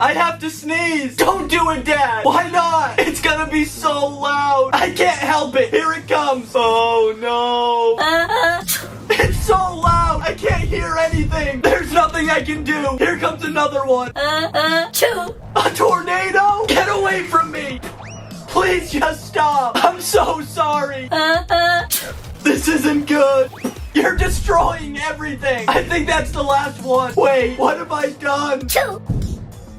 I have to sneeze. Don't do it, Dad. Why not? It's gonna be so loud. I can't help it. Here it comes. Oh, no. It's so loud. I can't hear anything. There's nothing I can do. Here comes another one. Choo. A tornado? Get away from me. Please just stop. I'm so sorry. This isn't good. You're destroying everything. I think that's the last one. Wait, what have I done? Choo.